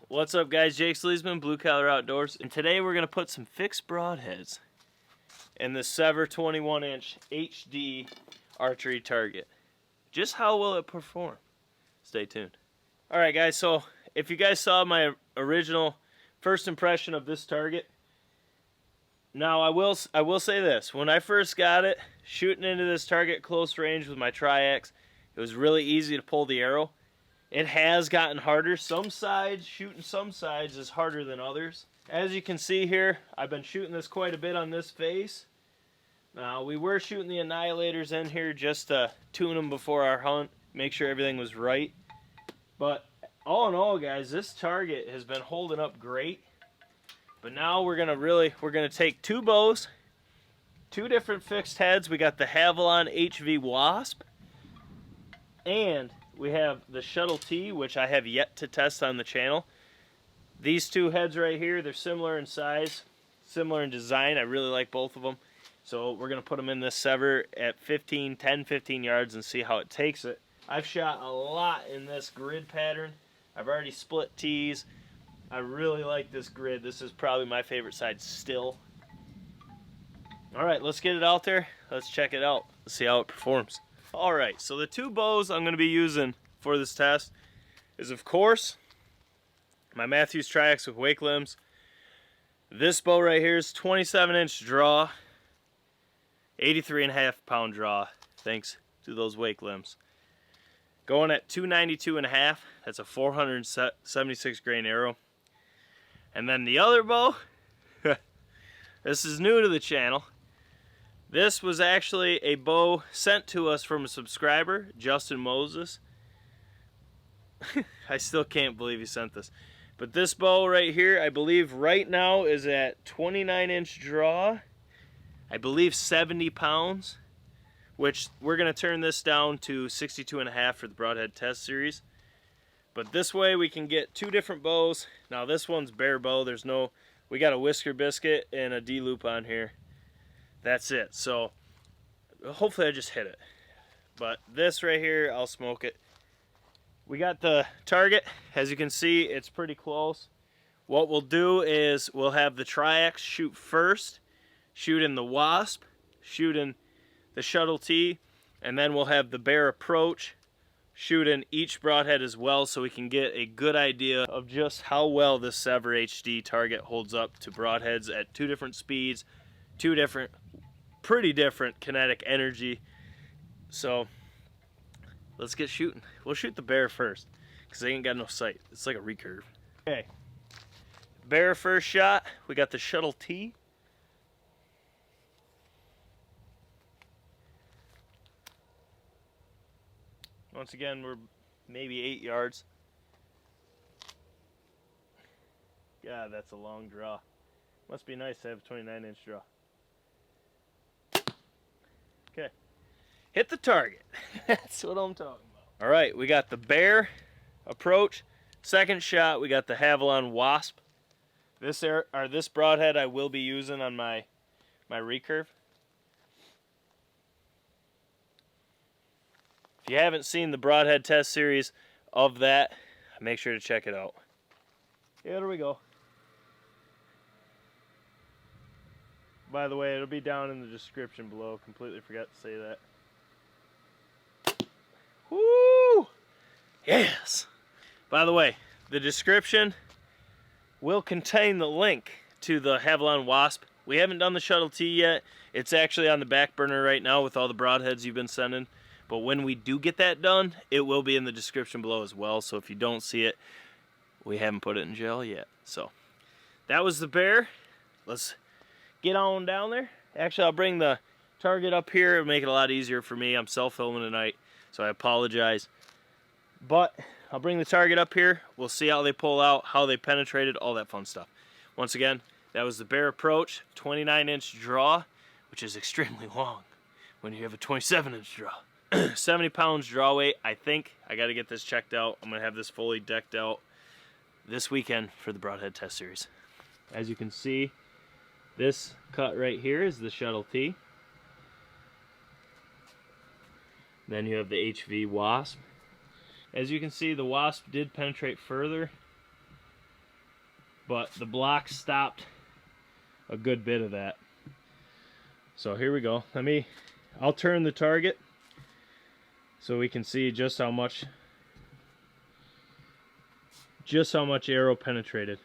What's up guys, Jake Sleesman, Blue Collar Outdoors, and today we're going to put some fixed broadheads in the Sevr 21-inch HD archery target. Just how will it perform? Stay tuned. Alright guys, so if you guys saw my original first impression of this target, now I will say this, when I first got it, shooting into this target close range with my Tri-X, it was really easy to pull the arrow. It has gotten harder. Shooting some sides is harder than others. As you can see here, I've been shooting this quite a bit on this face. Now, we were shooting the annihilators in here just to tune them before our hunt, make sure everything was right. But all in all, guys, this target has been holding up great. But now we're gonna take two bows, two different fixed heads. We got the Havalon HV Wasp, and we have the Shuttle T, which I have yet to test on the channel. These two heads right here, they're similar in size, similar in design. I really like both of them. So we're going to put them in this Sevr at 10-15 yards and see how it takes it. I've shot a lot in this grid pattern. I've already split T's. I really like this grid. This is probably my favorite side still. Alright, let's get it out there. Let's check it out. Let's see how it performs. Alright, so the two bows I'm going to be using for this test is, of course, my Matthews Tri-X with wake limbs. This bow right here is 27-inch draw, 83.5 pound draw, thanks to those wake limbs. Going at 292.5, that's a 476 grain arrow. And then the other bow, this is new to the channel. This was actually a bow sent to us from a subscriber, Justin Moses. I still can't believe he sent this. But this bow right here, I believe right now is at 29-inch draw. I believe 70 pounds, which we're going to turn this down to 62.5 for the Broadhead test series. But this way we can get two different bows. Now this one's bare bow. We got a whisker biscuit and a D-loop on here. That's it. So hopefully I just hit it. But this right here, I'll smoke it. We got the target. As you can see, it's pretty close. What we'll do is we'll have the Tri-X shoot first, shoot in the Wasp, shoot in the Shuttle T, and then we'll have the Bear approach, shoot in each broadhead as well, so we can get a good idea of just how well this Sevr HD target holds up to broadheads at two different speeds, pretty different kinetic energy. So let's get shooting. We'll shoot the Bear first because they ain't got no sight. It's like a recurve. Okay, Bear first shot. We got the Shuttle T. Once again, we're maybe 8 yards. God, that's a long draw. Must be nice to have a 29-inch draw. Okay, hit the target. That's what I'm talking about. All right, we got the Bear approach. Second shot, we got the Havalon Wasp. This broadhead I will be using on my recurve. If you haven't seen the Broadhead test series of that, make sure to check it out. Here we go. By the way, it'll be down in the description below. Completely forgot to say that. Woo! Yes! By the way, the description will contain the link to the Havalon Wasp. We haven't done the Shuttle T yet. It's actually on the back burner right now with all the broadheads you've been sending. But when we do get that done, it will be in the description below as well. So if you don't see it, we haven't put it in jail yet. So that was the Bear. Let's get on down there. Actually, I'll bring the target up here. It'll make it a lot easier for me. I'm self-filming tonight, so I apologize. But I'll bring the target up here. We'll see how they pull out, how they penetrated, all that fun stuff. Once again, that was the Bear approach, 29-inch draw, which is extremely long when you have a 27-inch draw. 70 pounds draw weight. I think I got to get this checked out. I'm going to have this fully decked out this weekend for the Broadhead test series. As you can see, this cut right here is the Shuttle T. Then you have the HV Wasp. As you can see, the Wasp did penetrate further. but the block stopped a good bit of that. So here we go. I'll turn the target so we can see just how much arrow penetrated.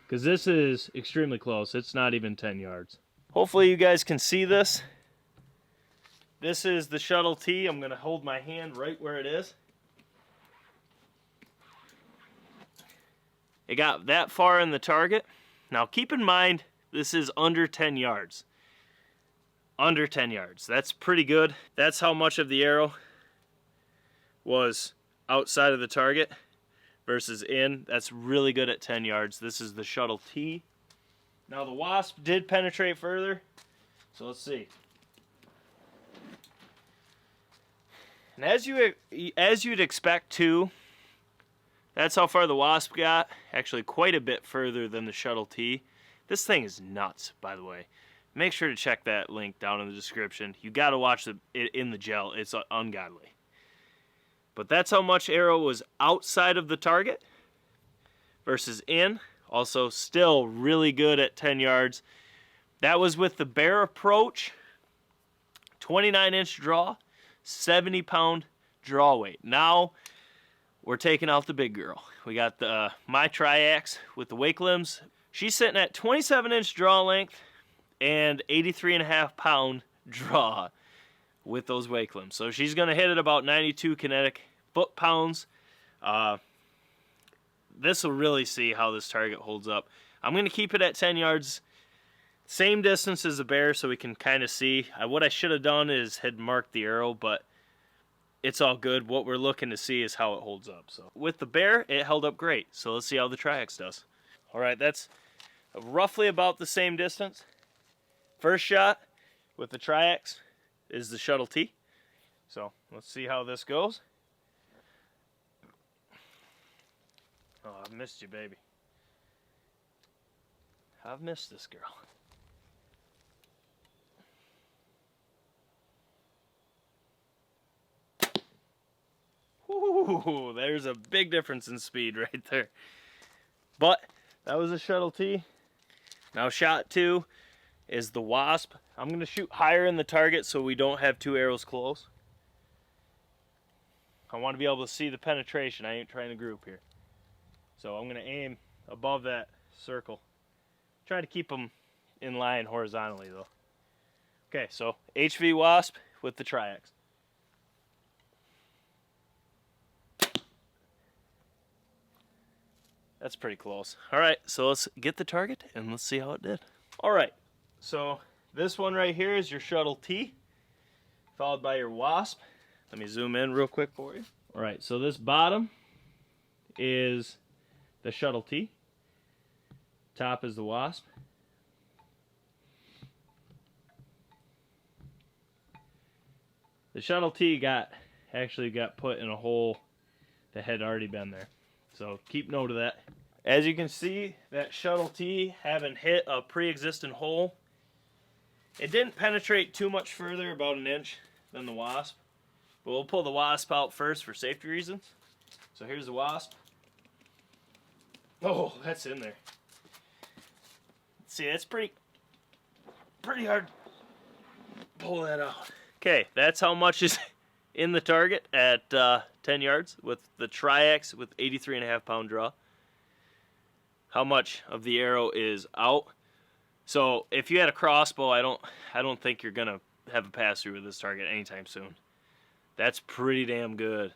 Because this is extremely close. It's not even 10 yards. Hopefully you guys can see this. This is the shuttle T. I'm going to hold my hand right where it is. It got that far in the target. Now keep in mind, this is under 10 yards. Under 10 yards. That's pretty good. That's how much of the arrow was outside of the target versus in. That's really good at 10 yards. This is the shuttle T. Now the Wasp did penetrate further. So let's see. And as you'd expect too, that's how far the Wasp got. Actually quite a bit further than the shuttle T. This thing is nuts, by the way. Make sure to check that link down in the description. You got to watch it in the gel. It's ungodly. But that's how much arrow was outside of the target versus in. Also still really good at 10 yards. That was with the bear approach. 29-inch draw, 70-pound draw weight. Now we're taking out the big girl. We got my triax with the wake limbs. She's sitting at 27-inch draw length and 83.5-pound draw with those wake limbs. So she's going to hit at about 92 kinetic foot-pounds. This will really see how this target holds up. I'm going to keep it at 10 yards. Same distance as the bear so we can kind of see. What I should have done is had marked the arrow, but it's all good. What we're looking to see is how it holds up. So with the bear, it held up great. So let's see how the triax does. All right, that's roughly about the same distance. First shot with the triax is the shuttle T. So let's see how this goes. Oh, I've missed you, baby. I've missed this girl. Ooh, there's a big difference in speed right there. But that was a shuttle T. Now shot 2 is the Wasp. I'm going to shoot higher in the target so we don't have two arrows close. I want to be able to see the penetration. I ain't trying to group here. So I'm going to aim above that circle. Try to keep them in line horizontally though. Okay, so HV Wasp with the triax. That's pretty close. Alright, so let's get the target and let's see how it did. Alright, so this one right here is your shuttle T, followed by your Wasp. Let me zoom in real quick for you. Alright, so this bottom is the shuttle T. Top is the Wasp. The shuttle T actually got put in a hole that had already been there. So keep note of that. As you can see, that shuttle T having hit a pre-existing hole. It didn't penetrate too much further, about an inch, than the Wasp. But we'll pull the Wasp out first for safety reasons. So here's the Wasp. Oh, that's in there. See, that's pretty hard to pull that out. Okay, that's how much is in the target at 10 yards with the triax with 83.5-pound draw. How much of the arrow is out? So if you had a crossbow, I don't think you're gonna have a pass through with this target anytime soon. That's pretty damn good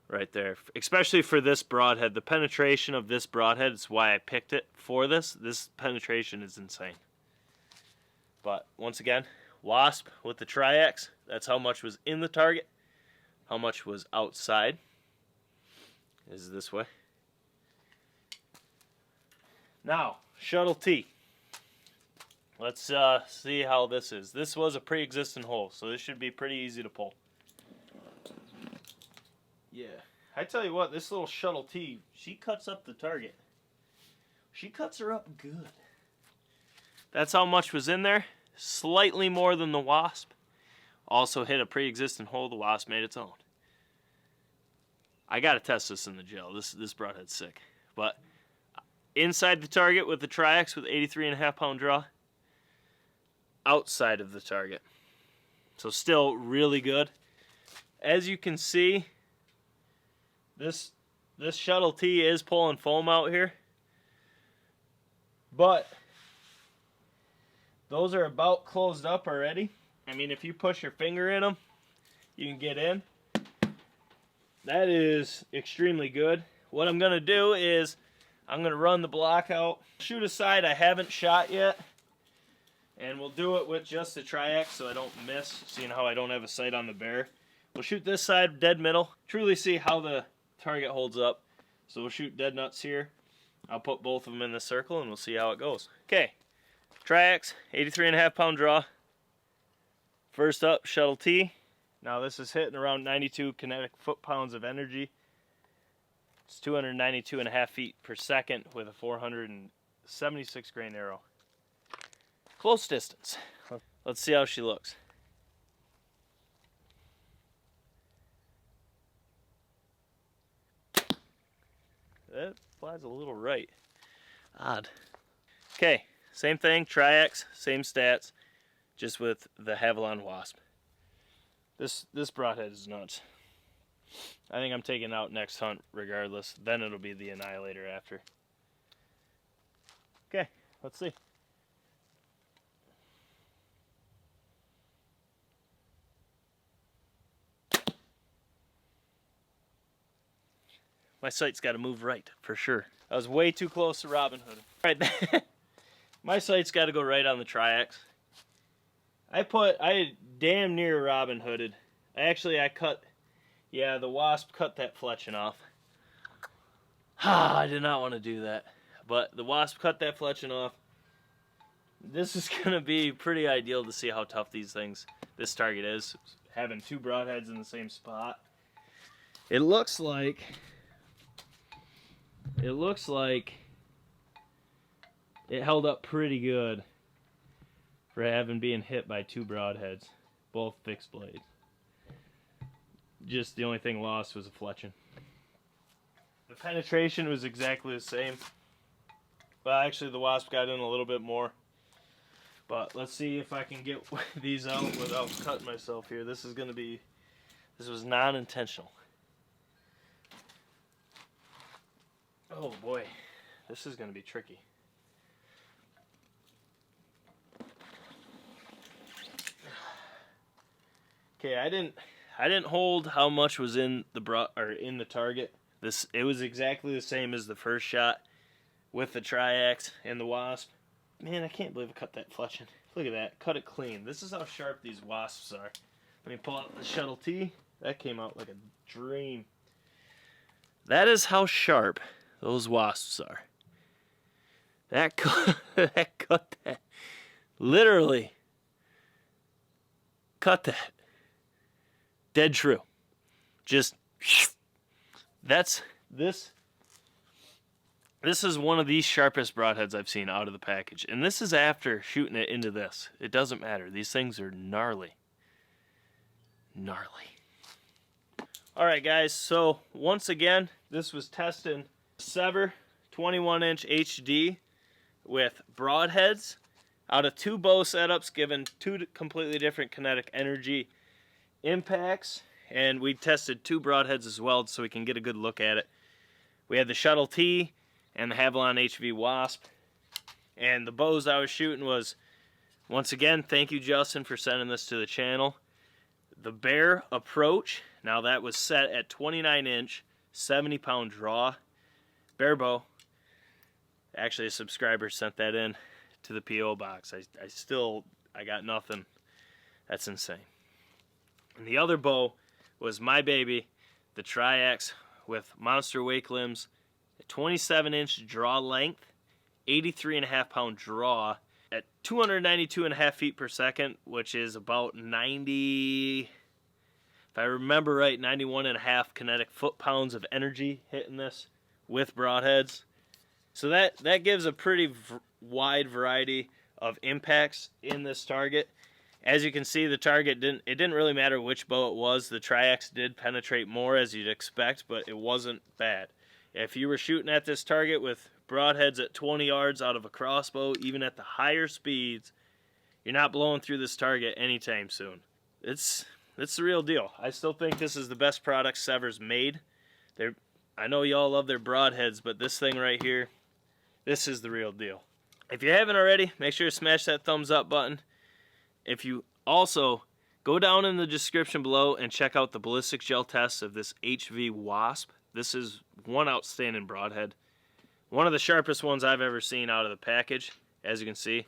right there, especially for this broadhead. The penetration of this broadhead is why I picked it for this. This penetration is insane. But once again, Wasp with the triax, that's how much was in the target. How much was outside is this way. Now, shuttle T. Let's see how this is. This was a pre-existing hole, so this should be pretty easy to pull. Yeah, I tell you what, this little shuttle T, she cuts up the target. She cuts her up good. That's how much was in there. Slightly more than the Wasp. Also hit a pre-existing hole. The Wasp made its own. I gotta test this in the gel. This broadhead's sick. But inside the target with the Tri-X with 83.5 pound draw, outside of the target. So still really good. As you can see, this shuttle T is pulling foam out here, but those are about closed up already. I mean, if you push your finger in them, you can get in. That is extremely good. What I'm gonna do is I'm gonna run the block out, shoot a side I haven't shot yet, and we'll do it with just the Tri-X so I don't miss, seeing how I don't have a sight on the bear. We'll shoot this side dead middle, truly see how the target holds up. So we'll shoot dead nuts here. I'll put both of them in the circle and we'll see how it goes. Okay, Tri-X, 83.5 pound draw. First up, shuttle T. Now this is hitting around 92 kinetic foot-pounds of energy. It's 292.5 feet per second with a 476 grain arrow. Close distance. Let's see how she looks. That flies a little right. Odd. Okay, same thing, Tri-X, same stats, just with the Havilon Wasp. This broadhead is nuts. I think I'm taking it out next hunt regardless. Then it'll be the Annihilator after. Okay, let's see. My sight's got to move right, for sure. I was way too close to Robin Hood. All right, my sight's got to go right on the Tri-X. I damn near Robin Hooded. I cut, yeah, the Wasp cut that fletching off. I did not want to do that. But the Wasp cut that fletching off. This is going to be pretty ideal to see how tough this target is. Having two broadheads in the same spot. It looks like it held up pretty good for having been hit by two broadheads, both fixed blades. Just the only thing lost was a fletching. The penetration was exactly the same. Well, actually the Wasp got in a little bit more. But let's see if I can get these out without cutting myself here. This was non-intentional. Oh boy, this is going to be tricky. Okay, I didn't hold how much was in the target. It was exactly the same as the first shot with the Tri-X and the Wasp. Man, I can't believe I cut that fletching. Look at that, cut it clean. This is how sharp these Wasps are. Let me pull out the shuttle T. That came out like a dream. That is how sharp those Wasps are. That cut that. Literally cut that. Dead true. Just this is one of the sharpest broadheads I've seen out of the package. And this is after shooting it into this. It doesn't matter. These things are gnarly. Gnarly. Alright guys, so once again, this was testing Sevr 21-inch HD with broadheads out of two bow setups, given two completely different kinetic energy impacts, and we tested two broadheads as well so we can get a good look at it. We had the shuttle T and the Havilon HV Wasp, and the bows I was shooting was, once again, thank you Justin for sending this to the channel, the Bear Approach. Now that was set at 29-inch 70-pound draw bear bow. Actually, a subscriber sent that in to the PO box. I got nothing. That's insane. And the other bow was my baby, the Tri-X with monster wake limbs, a 27-inch draw length, 83.5 pound draw at 292.5 feet per second, which is about 90, if I remember right, 91.5 kinetic foot-pounds of energy hitting this with broadheads. So that gives a pretty wide variety of impacts in this target. As you can see, the target didn't really matter which bow it was. The Tri-X did penetrate more, as you'd expect, but it wasn't bad. If you were shooting at this target with broadheads at 20 yards out of a crossbow, even at the higher speeds, you're not blowing through this target anytime soon. It's the real deal. I still think this is the best product Sevr's made. I know y'all love their broadheads, but this thing right here, this is the real deal. If you haven't already, make sure to smash that thumbs up button. If you also go down in the description below and check out the ballistic gel test of this HV Wasp. This is one outstanding broadhead. One of the sharpest ones I've ever seen out of the package. As you can see,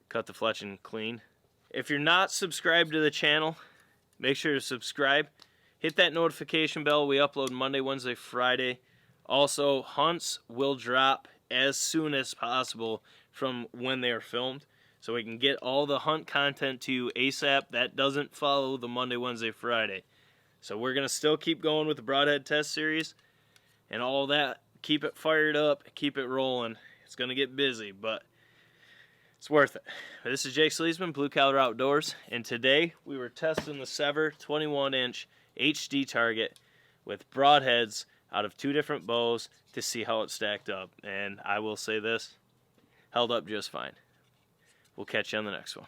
cut the fletching clean. If you're not subscribed to the channel, make sure to subscribe. Hit that notification bell. We upload Monday, Wednesday, Friday. Also, hunts will drop as soon as possible from when they are filmed, so we can get all the hunt content to you ASAP. That doesn't follow the Monday, Wednesday, Friday. So we're going to still keep going with the Broadhead test series and all that. Keep it fired up, keep it rolling. It's going to get busy, but it's worth it. This is Jake Sleesman, Blue Collar Outdoors, and today we were testing the Sevr 21-inch HD target with broadheads out of 2 different bows to see how it stacked up. And I will say this, held up just fine. We'll catch you on the next one.